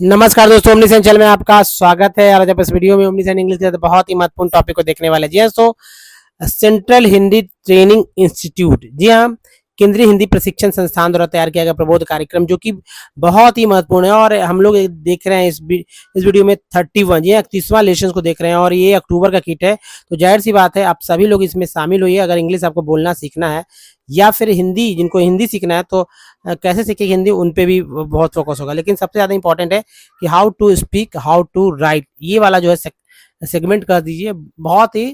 नमस्कार दोस्तों, ओमनीसेंस चैनल में आपका स्वागत है। और जब इस वीडियो में ओमनीसेंस इंग्लिश के बहुत ही महत्वपूर्ण टॉपिक को देखने वाले। जी हाँ, तो सेंट्रल हिंदी ट्रेनिंग इंस्टीट्यूट, जी हाँ, केंद्रीय हिंदी प्रशिक्षण संस्थान द्वारा तैयार किया गया प्रबोध कार्यक्रम, जो कि बहुत ही महत्वपूर्ण है। और हम लोग देख रहे हैं इस वीडियो में 31, जी हाँ, 31वां लेसन को देख रहे हैं। और ये अक्टूबर का किट है, तो जाहिर सी बात है आप सभी लोग इसमें शामिल होइए। अगर इंग्लिश आपको बोलना सीखना है या फिर हिंदी, जिनको हिंदी सीखना है तो कैसे सीखेंगे हिंदी, उन पे भी बहुत फोकस होगा। लेकिन सबसे ज़्यादा इंपॉर्टेंट है कि how to speak, how to write, ये वाला जो है सेगमेंट कर दीजिए, बहुत ही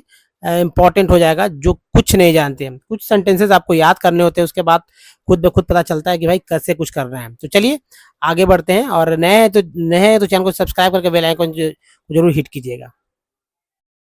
इंपॉर्टेंट हो जाएगा। जो कुछ नहीं जानते हैं, कुछ सेंटेंसेस आपको याद करने होते हैं, उसके बाद खुद ब खुद पता चलता है कि भाई कैसे कुछ कर रहे हैं। तो चलिए आगे बढ़ते हैं। और नए हैं तो चैनल को सब्सक्राइब करके बेल आइकन जरूर हिट कीजिएगा।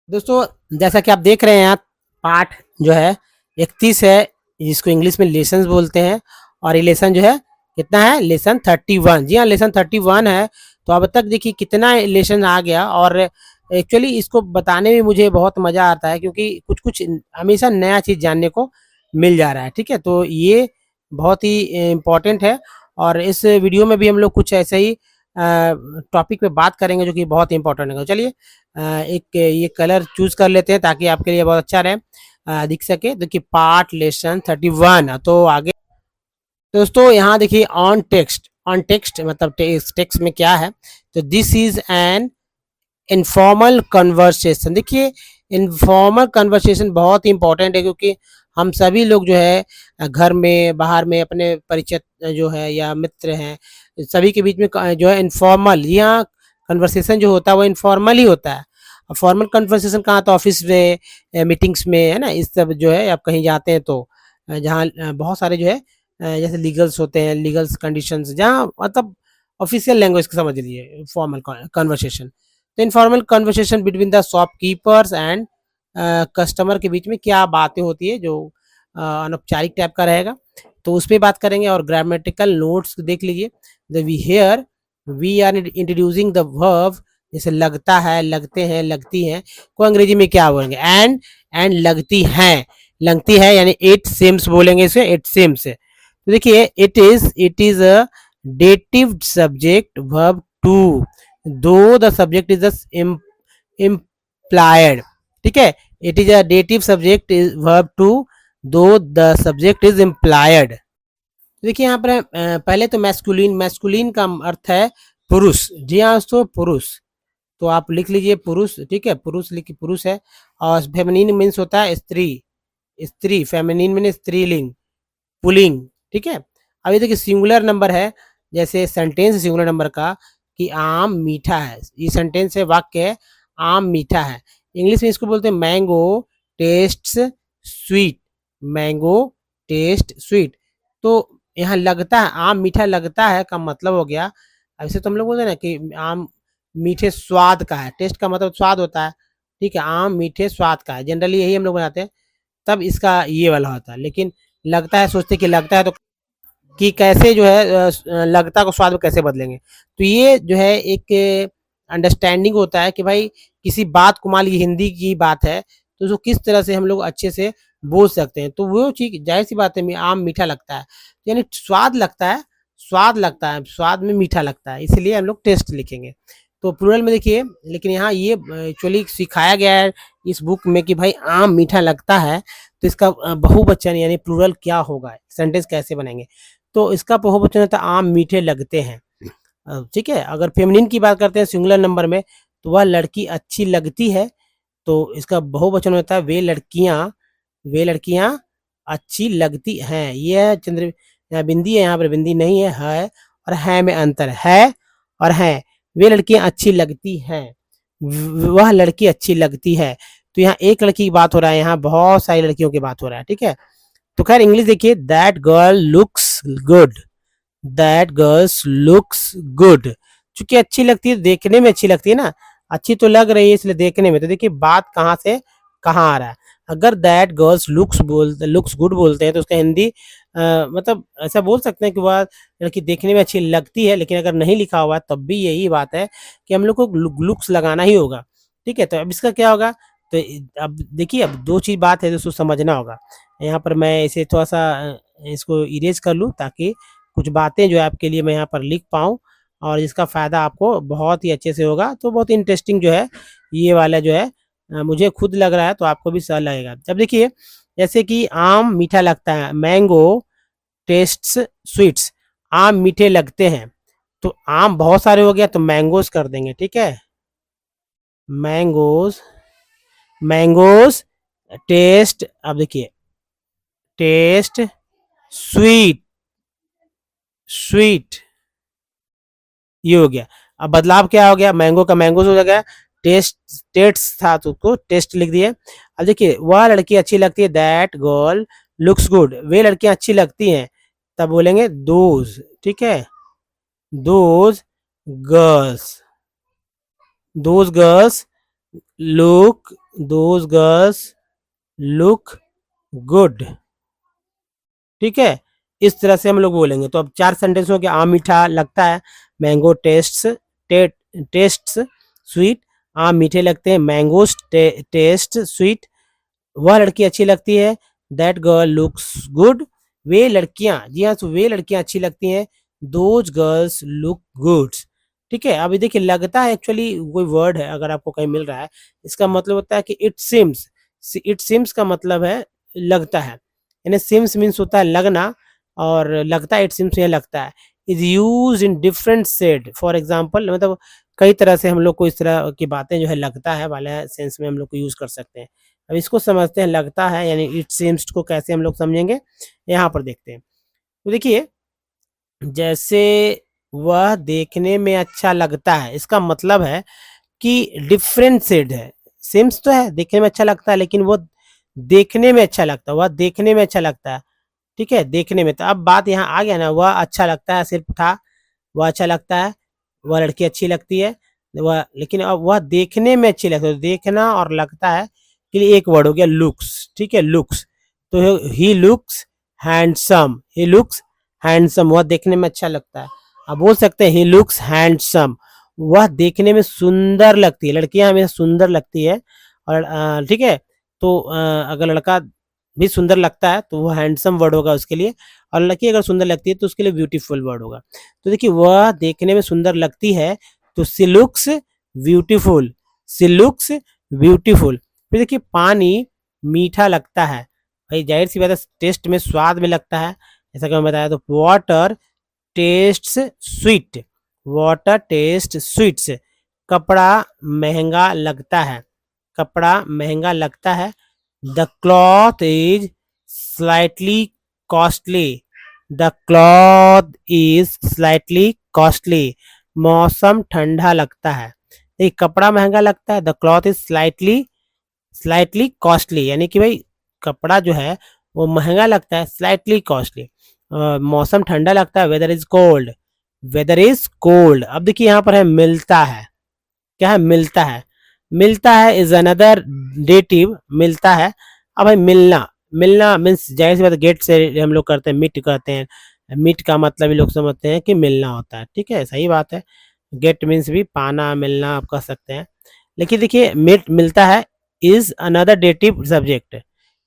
दोस्तों, जैसा कि आप देख रहे हैं यहाँ पाठ जो है 31 है, जिसको इंग्लिश में लेसन्स बोलते हैं। और ये लेसन जो है कितना है, लेसन 31। जी हाँ, लेसन 31 है। तो अब तक देखिए कितना लेसन आ गया। और एक्चुअली इसको बताने में मुझे बहुत मज़ा आता है, क्योंकि कुछ कुछ हमेशा नया चीज़ जानने को मिल जा रहा है। ठीक है, तो ये बहुत ही इम्पोर्टेंट है। और इस वीडियो में भी हम लोग कुछ ऐसे ही टॉपिक पे बात करेंगे जो कि बहुत इंपॉर्टेंट है। चलिए एक ये कलर चूज कर लेते हैं ताकि आपके लिए बहुत अच्छा रहे, दिख सके। देखिए पार्ट लेसन 31। तो आगे दोस्तों यहाँ देखिए ऑन टेक्स्ट मतलब टेक्स्ट में क्या है, तो this is an informal conversation. देखिए इनफॉर्मल कन्वर्सेशन बहुत ही इंपॉर्टेंट है, क्योंकि हम सभी लोग जो है घर में बाहर में अपने परिचित जो है या मित्र हैं, सभी के बीच में जो है इनफॉर्मल, यहाँ कन्वर्सेशन जो होता है वो इनफॉर्मल ही होता है। फॉर्मल कन्वर्सेशन कहाँ, तो ऑफिस में, मीटिंग्स में, है ना। इस सब जो है आप कहीं जाते हैं तो जहाँ बहुत सारे जो है जैसे लीगल्स होते हैं, लीगल्स कंडीशंस, जहाँ मतलब ऑफिशियल लैंग्वेज को समझ लीजिए फॉर्मल कन्वर्सेशन। तो informal conversation between the shopkeepers and customer के बीच में क्या बातें होती है, जो अनौपचारिक टाइप का रहेगा, तो उस पर बात करेंगे। और ग्रामेटिकल नोट्स देख लीजिए। The we are introducing the verb, जैसे लगता है, लगते हैं, लगती हैं, को अंग्रेजी में क्या बोलेंगे, एंड लगती है यानी इट सेम्स बोलेंगे इसे, इट सेम्स। तो देखिए it is a dative subject verb too, though the subject is implied. ठीक है, it is a dative subject verb too, though the subject is implied. देखिए यहाँ पर पहले तो मैस्कुलिन का अर्थ है पुरुष। जी हाँ दोस्तों, पुरुष, तो आप लिख लीजिए पुरुष। ठीक है, पुरुष लिखिए, पुरुष है। और फेमिनिन मीन्स होता है स्त्री, फेमिनिन मीन स्त्रीलिंग, पुलिंग। ठीक है, अभी देखिए सिंगुलर नंबर है, जैसे सेंटेंस सिंगुलर नंबर का कि आम मीठा है, ये सेंटेंस है, वाक्य है, आम मीठा है। इंग्लिश में इसको बोलते हैं mango tests sweet, mango test sweet. तो यहाँ लगता है, आम मीठा लगता है का मतलब हो गया, ऐसे तो हम लोग बोलते हैं ना कि आम मीठे स्वाद का है, टेस्ट का मतलब स्वाद होता है। ठीक है, आम मीठे स्वाद का है, जनरली यही हम लोग बनाते हैं, तब इसका ये वाला होता है। लेकिन लगता है, सोचते कि लगता है तो कि कैसे जो है लगता को स्वाद में कैसे बदलेंगे। तो ये जो है एक अंडरस्टैंडिंग होता है कि भाई किसी बात को, मान लीजिए हिंदी की बात है, तो उसको किस तरह से हम लोग अच्छे से बोल सकते हैं। तो वो चीज़ जाहिर सी बात है, आम मीठा लगता है, यानी स्वाद लगता है, स्वाद में मीठा लगता है, इसलिए हम लोग टेस्ट लिखेंगे। तो प्लूरल में देखिए, लेकिन यहाँ ये एक्चुअली सिखाया गया है इस बुक में कि भाई आम मीठा लगता है, तो इसका बहुवचन यानी प्लूरल क्या होगा, सेंटेंस कैसे बनेंगे। तो इसका बहुवचन होता है आम मीठे लगते हैं। ठीक है, अगर फेमिनिन की बात करते हैं सिंगुलर नंबर में, तो वह लड़की अच्छी लगती है, तो इसका बहुवचन होता है वे लड़कियां अच्छी लगती हैं। ये है चंद्र, यहाँ बिंदी है, यहाँ पर बिंदी नहीं है और है में अंतर है और है। वे लड़कियां अच्छी लगती हैं, वह लड़की अच्छी लगती है। तो यहाँ एक लड़की की बात हो रहा है, यहाँ बहुत सारी लड़कियों की बात हो रहा है। ठीक है, तो खैर इंग्लिश देखिए, that girl looks good, that girls looks good, चूंकि अच्छी लगती है, देखने में अच्छी लगती है ना, अच्छी तो लग रही है इसलिए देखने में। तो देखिए बात कहाँ से कहाँ आ रहा है। अगर दैट गर्ल्स लुक्स गुड बोलते हैं तो उसका हिंदी मतलब ऐसा बोल सकते हैं कि वह लड़की देखने में अच्छी लगती है। लेकिन अगर नहीं लिखा हुआ है तब भी यही बात है कि हम लोग को लुक्स लगाना ही होगा। ठीक है, तो अब इसका क्या होगा, तो अब देखिए, अब दो चीज बात है दोस्तों, समझना होगा। यहाँ पर मैं इसे थोड़ा सा इसको इरेज कर लूँ ताकि कुछ बातें जो है आपके लिए मैं यहाँ पर लिख पाऊँ और इसका फ़ायदा आपको बहुत ही अच्छे से होगा। तो बहुत इंटरेस्टिंग जो है ये वाला जो है मुझे खुद लग रहा है, तो आपको भी सही लगेगा। अब देखिए, जैसे कि आम मीठा लगता है, मैंगो टेस्ट्स स्वीट्स, आम मीठे लगते हैं। तो आम बहुत सारे हो गया तो मैंगोज कर देंगे, ठीक है। मैंगोज, मैंगोज टेस्ट, अब देखिए टेस्ट स्वीट, स्वीट, ये हो गया। अब बदलाव क्या हो गया, मैंगो का मैंगोज हो गया, टेस्ट टेस्ट था तो उसको टेस्ट लिख दिए। अब देखिए, वह लड़की अच्छी लगती है, दैट गर्ल लुक्स गुड, वे लड़कियां अच्छी लगती हैं, तब बोलेंगे दोज, ठीक है। Those girls, those girls look, those girls look good, ठीक है। इस तरह से हम लोग बोलेंगे। तो अब 4 सेंटेंस हो गया, आम मीठा लगता है, मैंगो टेस्ट्स टेस्ट्स स्वीट, आम मीठे लगते हैं, मैंगोज टेस्ट स्वीट, वह लड़की अच्छी लगती है, दैट गर्ल लुक्स गुड, वे लड़कियां, जी हाँ, तो वे लड़कियां अच्छी लगती हैं, दोज गर्ल्स लुक गुड, ठीक है। अभी देखिए, लगता है एक्चुअली कोई वर्ड है, अगर आपको कहीं मिल रहा है, इसका मतलब होता है कि इट सिम्स, इट सिम्स का मतलब है लगता है, यानी सिम्स मीन्स होता है लगना, और लगता है, इट सिम्स ये लगता है, is use in different said, for example, मतलब कई तरह से हम लोग को इस तरह की बातें जो है लगता है वाले सेंस में हम लोग को यूज कर सकते हैं। अब इसको समझते हैं, लगता है यानी इट सीम्स को कैसे हम लोग समझेंगे, यहाँ पर देखते हैं। तो देखिए, जैसे वह देखने में अच्छा लगता है, इसका मतलब है कि डिफरेंट शेड है, सिम्स तो है, देखने में अच्छा लगता है, लेकिन वो देखने में अच्छा लगता है, वह देखने में अच्छा लगता है, ठीक है, देखने में। तो अब बात यहाँ आ गया ना, वह अच्छा लगता है सिर्फ था, वह अच्छा लगता है, वह लड़की अच्छी लगती है, वह, लेकिन अब वह देखने में अच्छी लगती है, तो देखना और लगता है के लिए एक वर्ड हो गया लुक्स, ठीक है, लुक्स। तो he looks handsome, he looks handsome, वह देखने में अच्छा लगता है। अब बोल सकते हैं ही लुक्स हैंडसम, वह देखने में सुंदर लगती है, लड़कियां हमेशा सुंदर लगती है, और ठीक है। तो अगर लड़का भी सुंदर लगता है तो वो हैंडसम वर्ड होगा उसके लिए, और लड़की अगर सुंदर लगती है तो उसके लिए ब्यूटीफुल वर्ड होगा। तो देखिए, वह देखने में सुंदर लगती है, तो सी लुक्स ब्यूटीफुल, सी लुक्स ब्यूटीफुल। फिर देखिए, पानी मीठा लगता है, भाई जाहिर सी बात है, टेस्ट में स्वाद में लगता है, जैसा कि मैं बताया। तो water taste sweet, water taste sweets, कपड़ा महंगा लगता है, कपड़ा महंगा लगता है, the cloth is slightly costly, the cloth is slightly costly, मौसम ठंडा लगता है। देखिए, कपड़ा महंगा लगता है, the cloth is slightly slightly costly, यानी कि भाई कपड़ा जो है वो महंगा लगता है, स्लाइटली कॉस्टली। मौसम ठंडा लगता है, weather is cold, weather is cold. अब देखिए, यहाँ पर है मिलता है, क्या है, मिलता है, मिलता है इज अनदर डेटिव, मिलता है। अब है मिलना, मिलना मीन्स जाहिर सी बात है, गेट से हम लोग करते हैं, मीट करते हैं, मीट का मतलब ही लोग समझते हैं कि मिलना होता है, ठीक है, सही बात है। गेट मीन्स भी पाना, मिलना आप कह सकते हैं। लेकिन देखिए, मीट मिलता है इज अनदर डेटिव सब्जेक्ट,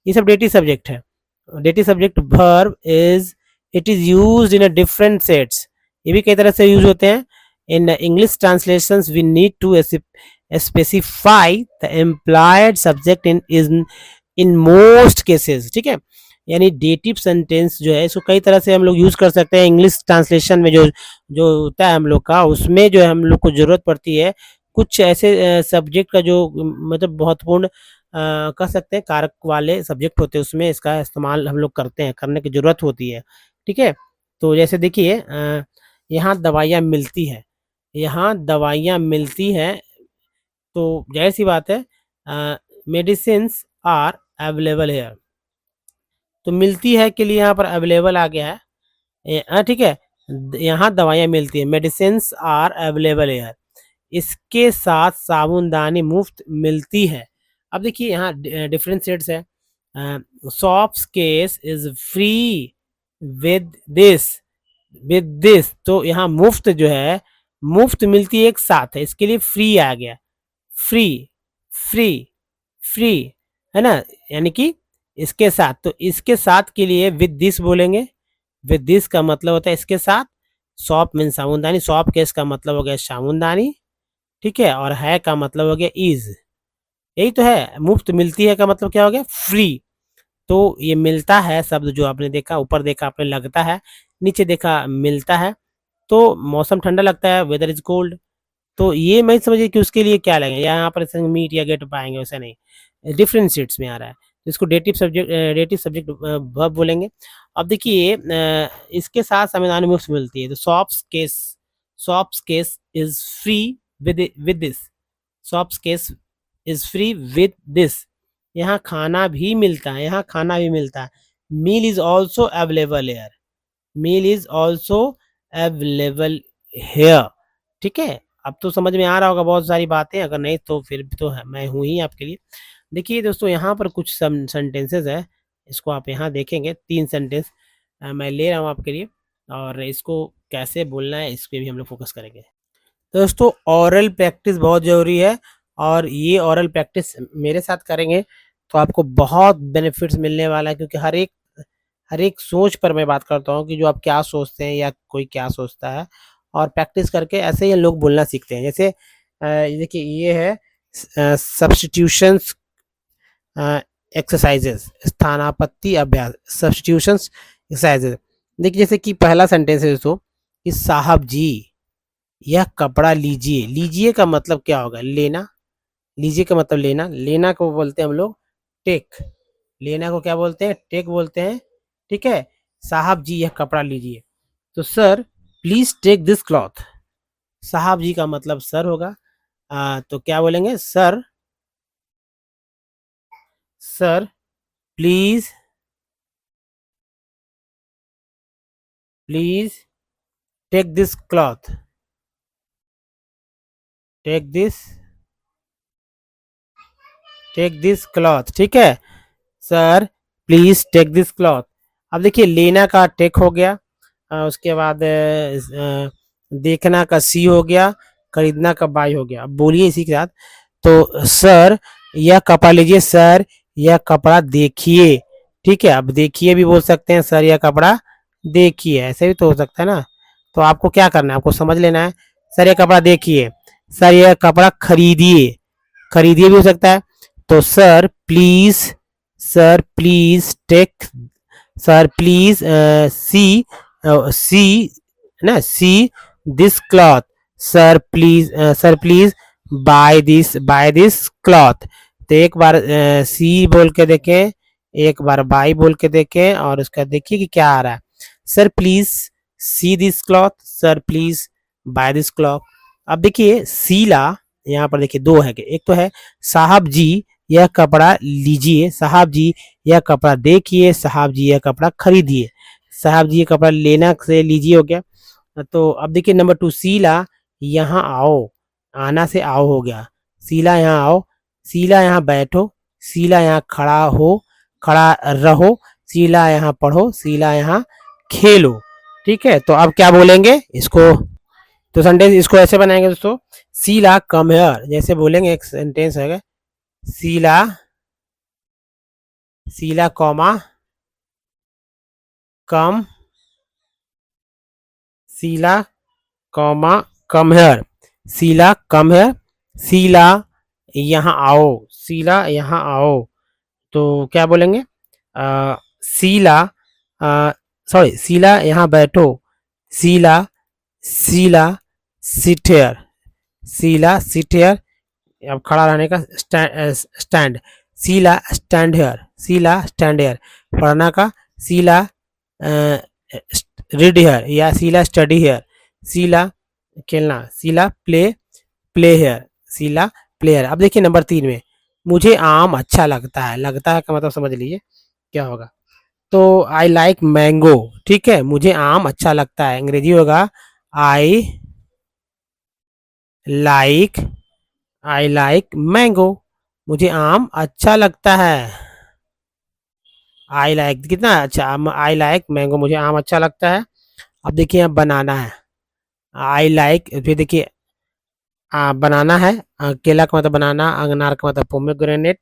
ये सब डेटिव सब्जेक्ट है, dative subject verb is, it is used in a different sets, ये भी कई तरह से यूज होते हैं। In English translations we need to specify the employed subject in most cases, ठीक है। यानी डेटिव सेंटेंस जो है, इसको कई तरह से हम लोग यूज कर सकते हैं। इंग्लिश ट्रांसलेशन में जो जो होता है हम लोग का, उसमें जो है हम लोग को जरूरत पड़ती है कुछ ऐसे सब्जेक्ट का जो मतलब महत्वपूर्ण कह सकते हैं कारक वाले सब्जेक्ट होते हैं, उसमें इसका इस्तेमाल हम लोग करते हैं, करने की जरूरत होती है, ठीक है। तो जैसे देखिए, यहाँ दवाइयाँ मिलती है, यहाँ दवाइयाँ मिलती हैं, तो जाहिर सी बात है, मेडिसिन आर अवेलेबल है, तो मिलती है के लिए यहाँ पर अवेलेबल आ गया है, ठीक है। यहाँ दवाइयाँ मिलती है, मेडिसिन आर अवेलेबल है, इसके साथ साबुनदानी मुफ्त मिलती है। अब देखिए, यहाँ डिफरेंट सेट्स है, shops case is free with this, with this, तो यहाँ मुफ्त जो है, मुफ्त मिलती है एक साथ है, इसके लिए फ्री आ गया, फ्री, फ्री, फ्री, है ना, यानी कि इसके साथ। तो इसके साथ के लिए विद दिस बोलेंगे, विद दिस का मतलब होता है इसके साथ, सॉप मीन्स साबुनदानी, सॉप केस का मतलब हो गया साबुनदानी, ठीक है, और है का मतलब हो गया इज, यही तो है। मुफ्त मिलती है का मतलब क्या हो गया, फ्री। तो ये मिलता है शब्द जो आपने देखा, ऊपर देखा आपने लगता है, नीचे देखा मिलता है। तो मौसम ठंडा लगता है, वेदर इज कोल्ड। तो ये मैं समझिए कि उसके लिए क्या लगेगा, यहाँ पर मीट या गेट पाएंगे, वैसा नहीं, डिफरेंट सीट्स में आ रहा है। तो इसको डेटिव सब्जेक्ट वर्ब बोलेंगे। अब देखिए इसके साथ संविधान मुफ्त मिलती है, तो shops case is free with this, shops case is free with this. यहाँ खाना भी मिलता है, यहाँ खाना भी मिलता है। Meal is also available here, meal is also available here, ठीक है। अब तो समझ में आ रहा होगा बहुत सारी बातें, अगर नहीं तो फिर तो मैं हूँ ही आपके लिए। देखिए दोस्तों यहाँ पर कुछ सेंटेंसेस है, इसको आप यहाँ देखेंगे, 3 सेंटेंस मैं ले रहा हूँ आपके लिए, और इसको कैसे बोलना है इस पे भी हम लोग फोकस करेंगे। तो दोस्तों ऑरल प्रैक्टिस बहुत ज़रूरी है, और ये ऑरल प्रैक्टिस मेरे साथ करेंगे तो आपको बहुत बेनिफिट्स मिलने वाला है, क्योंकि हर एक सोच पर मैं बात करता हूँ कि जो आप क्या सोचते हैं या कोई क्या सोचता है, और प्रैक्टिस करके ऐसे ही लोग बोलना सीखते हैं। जैसे देखिए ये है सब्स्टिट्यूशंस एक्सरसाइजेस, स्थानापत्ति अभ्यास, सब्स्टिट्यूशंस एक्सरसाइजेस। देखिए जैसे कि पहला सेंटेंस है दोस्तों कि साहब जी यह कपड़ा लीजिए, लीजिए का मतलब क्या होगा, लेना, लीजिए का मतलब लेना, लेना को बोलते हैं हम लोग टेक, लेना को क्या बोलते हैं, टेक बोलते हैं, ठीक है। साहब जी यह कपड़ा लीजिए, तो sir please take this cloth, साहब जी का मतलब सर होगा। तो क्या बोलेंगे, sir please please take this cloth, take this take this cloth, ठीक है। Sir please take this cloth. अब देखिए लेना का टेक हो गया, उसके बाद देखना का सी हो गया, खरीदना का बाई हो गया। अब बोलिए इसी के साथ, तो सर यह कपड़ा लीजिए, सर यह कपड़ा देखिए, ठीक है। अब देखिए भी बोल सकते हैं, सर यह कपड़ा देखिए, ऐसे भी तो हो सकता है ना। तो आपको क्या करना है, आपको समझ लेना है, सर यह कपड़ा देखिए, सर यह कपड़ा खरीदिए, खरीदिए भी हो सकता है। तो sir please take, sir please see ना, see this cloth, sir please buy this cloth. तो एक बार सी बोल के देखें, एक बार बाई बोल के देखें, और उसका देखिए कि क्या आ रहा है। Sir please see this cloth, sir please buy this cloth. अब देखिए सीला, यहाँ पर देखिए दो है, एक तो है साहब जी यह कपड़ा लीजिए, साहब जी यह कपड़ा देखिए, साहब जी यह कपड़ा खरीदिए। साहब जी ये कपड़ा लेना से लीजिए हो गया। तो अब देखिए नंबर 2 सीला यहाँ आओ, आना से आओ हो गया, सीला यहाँ आओ, सीला यहाँ बैठो, सीला यहाँ खड़ा रहो, सीला यहाँ पढ़ो, सीला यहाँ खेलो, ठीक है। तो अब क्या बोलेंगे इसको, तो सेंटेंस इसको ऐसे बनाएंगे दोस्तों, सीला कम हेयर, जैसे बोलेंगे एक सेंटेंस है, सीला सीला कॉमा कम, सीला कॉमा कम हेयर, सीला कम हेयर, सीला यहाँ आओ, सीला यहाँ आओ। तो क्या बोलेंगे, सीला सॉरी सीला यहाँ बैठो, सीला सीला सिट हेयर, सीला सिट हेयर, अब खड़ा रहने का स्टैंड, सीला स्टैंड हेयर, सीला स्टैंड हेयर। पढ़ना का सीला रीड हेयर या सीला स्टडी हेयर, सीला खेलना, सीला प्ले हेयर, सीला प्ले हेयर। अब देखिए नंबर 3 में, मुझे आम अच्छा लगता है, लगता है का मतलब समझ लीजिए क्या होगा। तो आई लाइक मैंगो, ठीक है, मुझे आम अच्छा लगता है, अंग्रेजी होगा I like I like mango, मुझे आम अच्छा लगता है। आई लाइक कितना अच्छा, आई लाइक मैंगो, मुझे आम अच्छा लगता है। अब देखिए यहाँ बनाना है, आई लाइक, फिर देखिए बनाना है, केला का मतलब बनाना, अनार का मतलब पोमेग्रेनेट,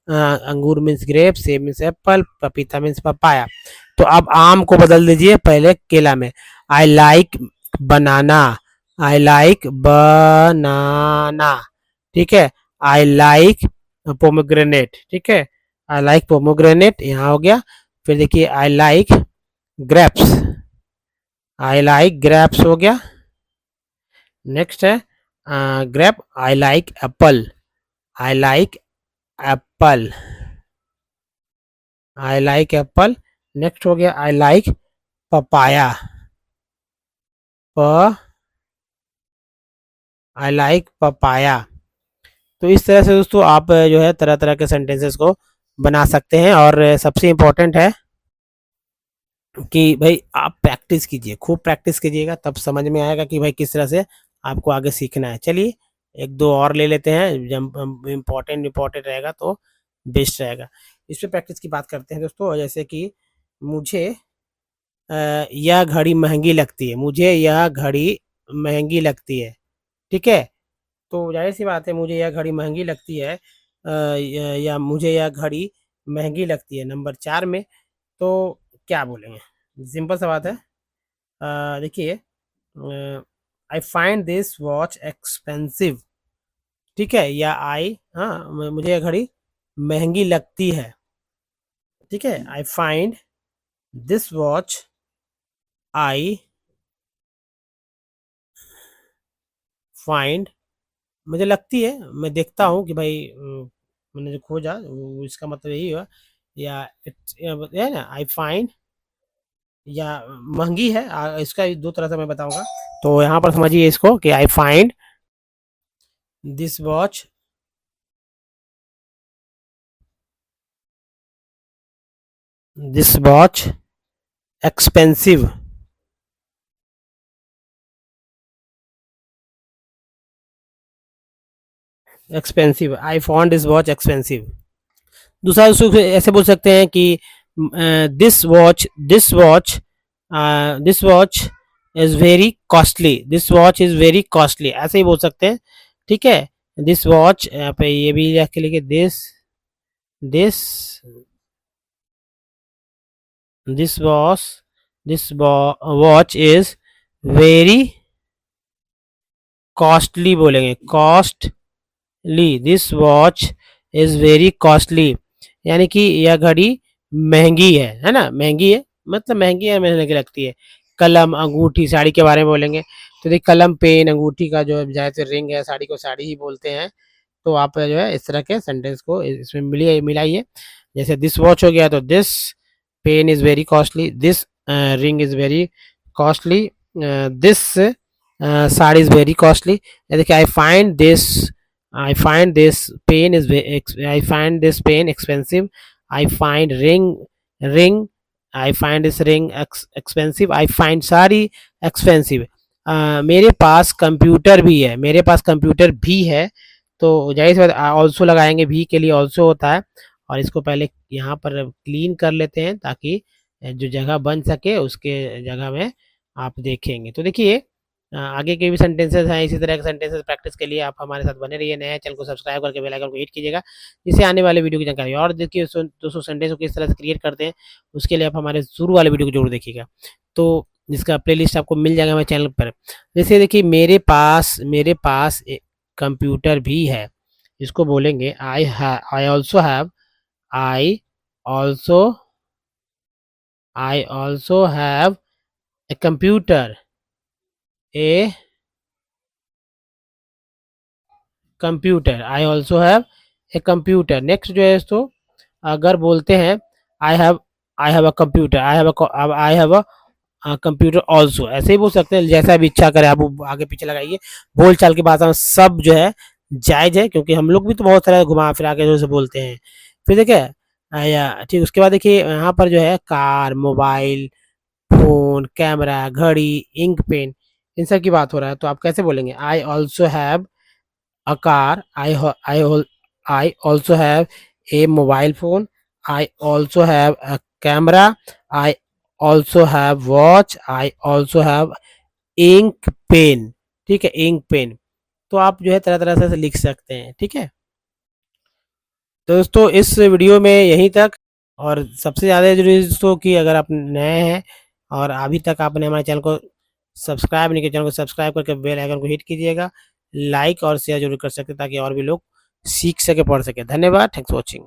अंगूर मीन्स ग्रेप, सेब मीन्स एप्पल, पपीता मीन्स पपाया। तो अब आम को बदल दीजिए पहले केला में, I like banana, I like बनाना, ठीक है। आई लाइक पोमोग्रेनेट, ठीक है, आई लाइक पोमोग्रेनेट यहाँ हो गया। फिर देखिए I like grapes, I like grapes हो गया। नेक्स्ट है grape, I like apple, I like apple, I like apple. Next हो गया आई लाइक पपाया, प आई लाइक पपाया। तो इस तरह से दोस्तों आप जो है तरह तरह के सेंटेंसेस को बना सकते हैं। और सबसे इम्पोर्टेंट है कि भाई आप प्रैक्टिस कीजिए, खूब प्रैक्टिस कीजिएगा, तब समझ में आएगा कि भाई किस तरह से आपको आगे सीखना है। चलिए एक दो और ले लेते हैं, जब इम्पोर्टेंट इम्पोर्टेंट रहेगा तो बेस्ट रहेगा। इस पर प्रैक्टिस की बात करते हैं दोस्तों। जैसे कि मुझे यह घड़ी महंगी लगती है, मुझे यह घड़ी महंगी लगती है, ठीक है। तो जाहिर सी बात है मुझे यह घड़ी महंगी लगती है, या मुझे यह घड़ी महंगी लगती है नंबर 4 में। तो क्या बोलेंगे, सिंपल सा बात है। देखिए I find this watch expensive, ठीक है, या आई, हाँ मुझे यह घड़ी महंगी लगती है, ठीक है। आई find this watch, I find, मुझे लगती है, मैं देखता हूँ कि भाई मैंने जो खोजा इसका मतलब यही हुआ। या है ना, आई फाइंड, या महंगी है, इसका दो तरह से मैं बताऊंगा। तो यहाँ पर समझिए इसको कि आई find this watch expensive, expensive, I found this watch expensive. दूसरा उसको ऐसे बोल सकते हैं कि this watch is very costly, this watch is very costly, ऐसे ही बोल सकते हैं, ठीक है। दिस वॉच, यहाँ पे ये भी लिख के लिखे, this this this watch this watch is very costly बोलेंगे, costly, this watch is very costly, यानी कि यह घड़ी महंगी है ना, महंगी है मतलब महंगी है, महंगी की लगती है। कलम, अंगूठी, साड़ी के बारे में बोलेंगे तो देखिए कलम, पेन, अंगूठी का जो जायसे रिंग है, साड़ी को साड़ी ही बोलते हैं। तो आप जो है इस तरह के सेंटेंस को इसमें मिलाइए। जैसे दिस वॉच हो गया तो this pen is very costly, this ring is very costly, this sari is very costly. देखिए I find this pen expensive, I find ring I find this ring expensive, I find sari expensive. मेरे पास computer भी है, मेरे पास computer भी है। तो जाहिर सी बात ऑल्सो लगाएंगे, भी के लिए ऑल्सो होता है। और इसको पहले यहाँ पर क्लीन कर लेते हैं ताकि जो जगह बन सके उसके जगह में आप देखेंगे। तो देखिए आगे के भी सेंटेंसेस हैं, इसी तरह के सेंटेंसेस प्रैक्टिस के लिए आप हमारे साथ बने रहिए। नए चैनल को सब्सक्राइब करके बेल आइकन को हिट कीजिएगा, जिससे आने वाले वीडियो की जानकारी। और देखिए दोस्तों सेंटेंस को किस तरह से क्रिएट करते हैं उसके लिए आप हमारे शुरू वाले वीडियो को जरूर देखिएगा, तो जिसका प्लेलिस्ट आपको मिल जाएगा हमारे चैनल पर। जैसे देखिए मेरे पास एक कंप्यूटर भी है, इसको बोलेंगे I also have, I also I also have a computer, a computer, I also have a computer. Next जो है दोस्तों अगर बोलते हैं I have a computer, I have a computer also, ऐसे ही बोल सकते हैं, जैसा भी इच्छा करे आप आगे पीछे लगाइए। बोल चाल की भाषा में सब जो है जायज है, क्योंकि हम लोग भी तो बहुत सारा घुमा फिरा के जो से बोलते हैं। फिर देखिए या ठीक उसके बाद देखिए यहाँ पर जो है कार, मोबाइल फोन, कैमरा, घड़ी, इंक पेन, इन सब की बात हो रहा है। तो आप कैसे बोलेंगे, I also have a car, I also have a mobile phone, I also have a camera, I also have watch, I also have ink pen, ठीक है, इंक पेन। तो आप जो है तरह तरह से लिख सकते हैं, ठीक है। तो दोस्तों इस वीडियो में यहीं तक। और सबसे ज़्यादा जरूरी दोस्तों कि अगर आप नए हैं और अभी तक आपने हमारे चैनल को सब्सक्राइब नहीं किया चैनल को सब्सक्राइब करके बेल आइकन को हिट कीजिएगा। लाइक और शेयर जरूर कर सकते हैं ताकि और भी लोग सीख सके, पढ़ सके। धन्यवाद, थैंक्स फॉर वॉचिंग।